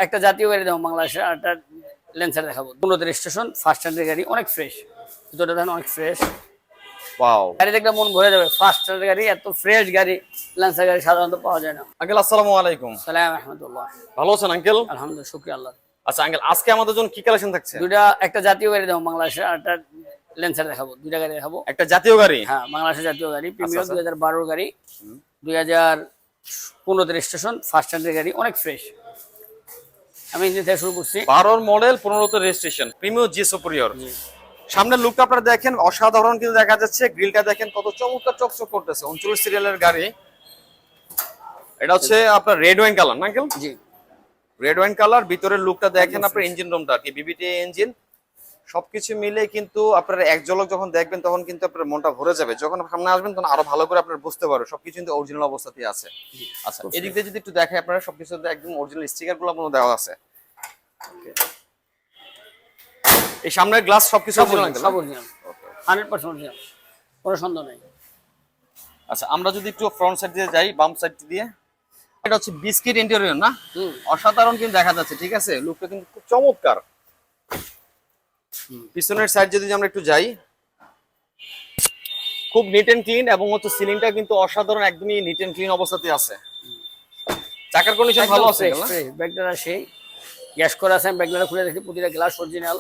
একটা জাতীয় গাড়ি দেবো বাংলাদেশের, আর একটা ল্যান্সার দেখাবো। 15 রেজিস্ট্রেশন, ফার্স্ট স্ট্যান্ডার্ড গাড়ি, অনেক ফ্রেশ। দুটোটা দেখেন অনেক ফ্রেশ। ওয়াও গাড়ি দেখলে মন ভরে যাবে। ফার্স্ট স্ট্যান্ডার্ড গাড়ি, এত ফ্রেশ গাড়ি ল্যান্সার গাড়ি সাধারণত পাওয়া যায় না। আঙ্কেল, আসসালামু আলাইকুম। সালাম আহমদুল্লাহ। ভালো আছেন আঙ্কেল? আলহামদুলিল্লাহ, শুকরিয়া আল্লাহ। আচ্ছা আঙ্কেল, আজকে আমাদের জন্য কি কালেকশন থাকছে? দুইটা, একটা জাতীয় গাড়ি দেবো বাংলাদেশের, আর একটা ল্যান্সার দেখাবো। দুইটা গাড়ি দেখাবো। একটা জাতীয় গাড়ি। হ্যাঁ, বাংলাদেশের জাতীয় গাড়ি, প্রিমিয়ার আচ্ছা। 2012 গাড়ি, 2015 রেজিস্ট্রেশন, ফার্স্ট স্ট্যান্ডার্ড গাড়ি, অনেক ফ্রেশ। আমি ইঞ্জিন থেকে শুরু করছি। 12 মডেল, 15 রেজিস্ট্রেশন, প্রিমিয়ার জি সুপিরিয়র। সামনের লুকটা আপনারা দেখেন, অসাধারণ কিন্তু দেখা যাচ্ছে। গ্রিলটা দেখেন কত চমৎকার চকচক করতেছে। 39 সিরিয়ালের গাড়ি। এটা হচ্ছে আপনার রেড ওয়াইন কালার না আঙ্কেল? জি, রেড ওয়াইন কালার। ভিতরের লুকটা দেখেন, আপনার ইঞ্জিন রুমটা কি বিবিটি ইঞ্জিন, সবকিছু মিলে কিন্তু আপনারা এক ঝলক যখন দেখবেন তখন কিন্তু আপনার মনটা ভরে যাবে। যখন সামনে আসবেন তখন আরো ভালো করে আপনারা বুঝতে পারবেন সবকিছু কিন্তু অরিজিনাল অবস্থাতেই আছে। আচ্ছা, এদিক দিয়ে যদি একটু দেখেন, আপনারা সবকিছু একদম অরিজিনাল স্টিকার গুলো আপনার দেওয়া আছে। এই সামনের গ্লাস সবকিছু অরিজিনাল আঙ্কেল? সব অরিজিনাল, 100% অরিজিনাল, কোনো সন্দেহ নেই। আচ্ছা, আমরা যদি একটু ফ্রন্ট সাইড দিয়ে যাই, বাম সাইড দিয়ে, এটা হচ্ছে বিস্কিট ইন্টেরিয়র না? অসাধারণ কিন্তু দেখা যাচ্ছে। ঠিক আছে, লুকটা কিন্তু খুব চমৎকার। পিছনের সাইড যদি আমরা একটু যাই, খুব নিট এন্ড ক্লিন, এবং হচ্ছে সিলিংটা কিন্তু অসাধারণ, একদমই নিট এন্ড ক্লিন অবস্থাতে আছে। চাকার কন্ডিশন ভালো আছে না? ব্যাগটা সেই গ্যাস করা আছে। ব্যাগটা খুলে দেখি, প্রতিটা গ্লাস অরিজিনাল।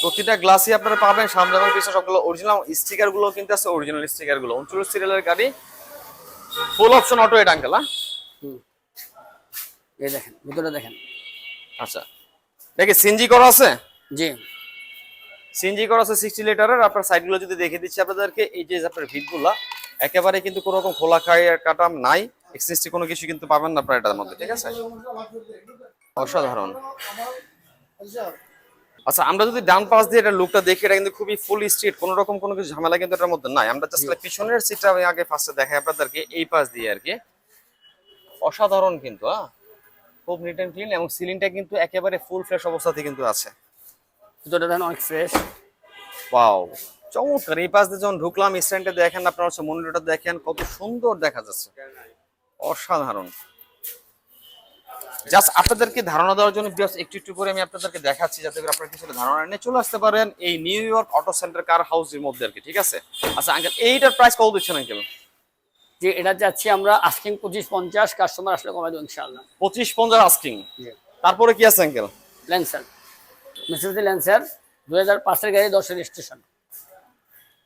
প্রতিটা গ্লাসই আপনারা পাবেন, সামনে এবং পিছনে সবগুলো অরিজিনাল। স্টিকার গুলো কিন্তু আছে অরিজিনাল স্টিকার গুলো। 39 সিরিয়ালের গাড়ি, ফুল অপশন অটো এটা আঙ্কেল? এই দেখেন, ভিতরে দেখেন। আচ্ছা, দেখি সিএনজি করা আছে? জি, সিএনজি করা আছে 60 লিটারের। আপনার সাইড গুলো যদি দেখে দিচ্ছি আপনাদেরকে, এই যে আপনার ভিট গুলা একেবারে কিন্তু কোনো রকম খোলা কাটা নাই, এক্সিস্টি কোনো কিছু কিন্তু পাবেন না আপনার এটার মধ্যে। ঠিক আছে, অসাধারণ। আচ্ছা, আমরা যদি ডান পাশ দিয়ে এটা লুকটা দেখি, এটা কিন্তু খুবই ফুল স্ট্রিট, কোনো রকম কোনো কিছু ঝামেলা কিন্তু এটার মধ্যে নাই। আমরা জাস্ট পিছনের সিটটা আমি আগে ফার্স্টে দেখাই আপনাদেরকে, এই পাশ দিয়ে আর কি। অসাধারণ কিন্তু, খুব নিট এন্ড ক্লিন, এবং সিলিংটা কিন্তু একেবারে ফুল ফ্রেশ অবস্থাতে কিন্তু আছে। ভিতরে দেখেন অনেক ফ্রেশ। ওয়াও, চমৎকার। এই পাশ দিয়ে যখন ঢুকলাম, স্ট্যান্ডটা দেখেন, আপনার হচ্ছে মনিটরটা দেখেন কত সুন্দর দেখা যাচ্ছে, অসাধারণ। জাস্ট আপনাদেরকে ধারণা দেওয়ার জন্য একটু একটু করে আমি আপনাদেরকে দেখাচ্ছি, যাতে করে আপনারা কিছুটা ধারণা নিয়ে চলে আসতে পারেন এই নিউ ইয়র্ক অটো সেন্টার কার হাউসের মধ্যে আর কি। ঠিক আছে। আচ্ছা আঙ্কেল, এইটার প্রাইস কত দিচ্ছেন আঙ্কেল? যে এটা যাচ্ছি আমরা আস্কিং 25-50, কাস্টমার আসলে কমাই দেবো ইনশাআল্লাহ। 25-50 আস্কিং। তারপরে কি আছে আঙ্কেল? ল্যান্সার, মিসুবিশি ল্যান্সার, 2005 এর গাড়ি, 10 রেজিস্ট্রেশন।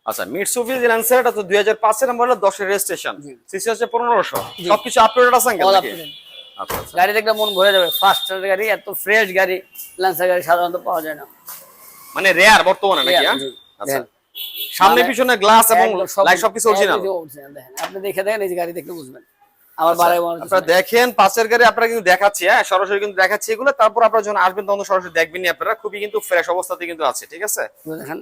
আচ্ছা, মিটসুবিশি ল্যান্সার, এটা তো 2005 এর নাম্বার, 10 এর রেজিস্ট্রেশন, সিসি হচ্ছে 1500। সবকিছু আপডেটেড আছে আঙ্কেল নাকি? আচ্ছা, গাড়ি দেখলে মন ভরে যাবে। ফার্স্ট স্ট্যান্ডার্ড গাড়ি, এত ফ্রেশ গাড়ি ল্যান্সার গাড়ি সাধারণত পাওয়া যায় না, মানে রেয়ার বর্তমানে নাকি? আচ্ছা, সামনে পিছনে গ্লাস এবং লাইট সবকিছু অরিজিনাল। দেখেন, আপনি দেখে দেখেন, এই গাড়ি দেখলে বুঝবেন। আমার বাড়াই বলার আপনারা দেখেন, পাঁচের গাড়ি আপনারা কিন্তু দেখাচ্ছি, সরাসরি কিন্তু দেখাচ্ছি এগুলো। তারপর আপনারা যখন আসবেন তখন সরাসরি দেখবেন, আপনারা খুবই কিন্তু ফ্রেশ অবস্থাতে কিন্তু আছে। ঠিক আছে, দেখেন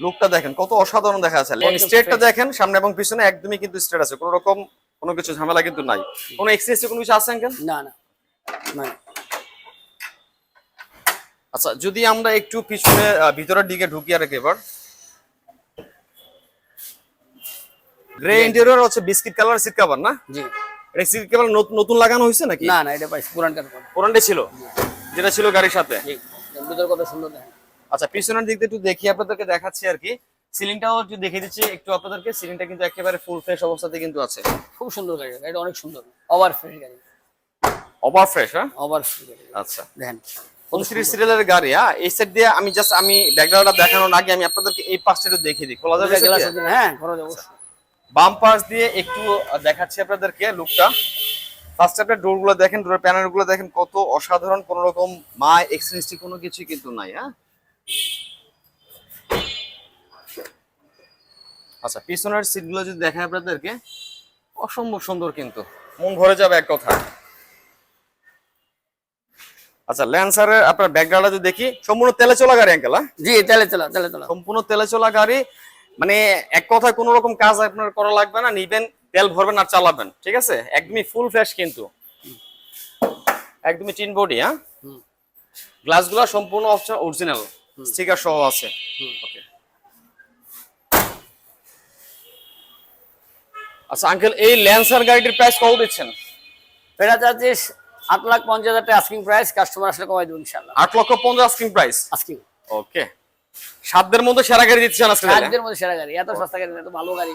লুকটা দেখেন কত অসাধারণ দেখা যাচ্ছে। স্ট্রেটটা দেখেন, সামনে এবং পিছনে একদমই কিন্তু স্ট্রেট আছে, কোনো রকম কোনো কিছু ঝামেলা কিন্তু নাই। কোনো এক্সিস্ট কোনো কিছু আছে আঙ্কেল? না না না। আচ্ছা, যদি আমরা একটু পিছনে ভিতরের দিকে ঢুকি আর এবার, গ্রে ইন্টেরিয়র হচ্ছে বিস্কিট কালার সিট কভার না? জি, এটা সিট কভার নতুন লাগানো হয়েছে নাকি? না না, এটা পাইছি পুরান কার। পুরানটা ছিল, যেটা ছিল গাড়ির সাথে। জি, ভিতরে কত সুন্দর দেখেন। আচ্ছা, পিছনের দিক দিয়ে একটু দেখি আপনাদেরকে দেখাচ্ছি আর কি। সিলিংটাও একটু দেখিয়ে দিচ্ছি একটু আপনাদেরকে। সিলিংটা কিন্তু একেবারে ফুল ফ্রেশ অবস্থাতে কিন্তু আছে। খুব সুন্দর গাড়ি, এটা অনেক সুন্দর, ওভার ফ্রেশ গাড়ি, ওভার ফ্রেশ। হ্যাঁ, ওভার ফ্রেশ গাড়ি। আচ্ছা, দেখেন 29 সিরিয়ালের গাড়ি। এই সাইড দিয়ে আমি জাস্ট ব্যাকগ্রাউন্ডটা দেখানোর আগে আমি আপনাদেরকে এই পাশটা একটু দেখিয়ে দিই। খোলা যাবে? হ্যাঁ, করা যাবে। বাম পাশ দিয়ে একটু দেখাচ্ছি আপনাদেরকে লুকটা। ফার্স্ট আপনার ডোর গুলো দেখেন, ডোরের প্যানেল গুলো দেখেন কত অসাধারণ, কোন রকম এক্সচেঞ্জ কোনো কিছু কিন্তু নাই। হ্যাঁ, আচ্ছা, পিছনের সিট গুলো যদি দেখেন আপনাদেরকে, অসম্ভব সুন্দর, কিন্তু মন ভরে যাবে এক কথা। আচ্ছা, ল্যান্সারের আপনার ব্যাকগ্রাউন্ডটা যদি দেখি, সম্পূর্ণ তেলে চলা গাড়ি আঙ্কেল? জি, তেলে চলা, সম্পূর্ণ তেলে চলা গাড়ি। মানে এক কথায় কোনো রকম কাজ আপনার করা লাগবে না, নিবেন, তেল ভরবেন আর চালাবেন। ঠিক আছে, একদমই ফুল ফ্রেশ, কিন্তু একদমই টিন বডি। হ্যাঁ, গ্লাসগুলো সম্পূর্ণ অরিজিনাল, স্টিকার সহ আছে। ওকে। আচ্ছা আঙ্কেল, এই ল্যান্সার গাড়িটির প্রাইস কত দিচ্ছেন? এটা যাচ্ছে 8,50,000 টাকা আস্কিং প্রাইস, কাস্টমার আসলে কমাই দেবো ইনশাআল্লাহ। 8,50,000 আস্কিং প্রাইস। আস্কিং। ওকে, সাধ্যের মধ্যে সেরা গাড়ি দিচ্ছেন আজকে। সাধ্যের মধ্যে সেরা গাড়ি, এত সস্তা গাড়ি না, এত ভালো গাড়ি।